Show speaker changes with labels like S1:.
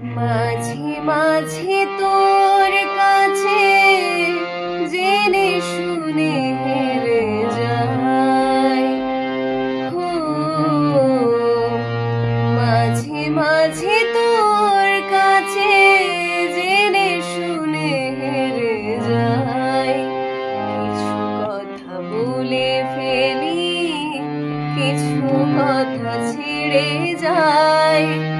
S1: মাঝে মাঝে তোর কাছে জেনে শুনে হেরে যায়। হো, মাঝে মাঝে তোর কাছে জেনে শুনে হেরে যায়। কিছু কথা বলে ফেলি, কিছু কথা ছেড়ে যায়।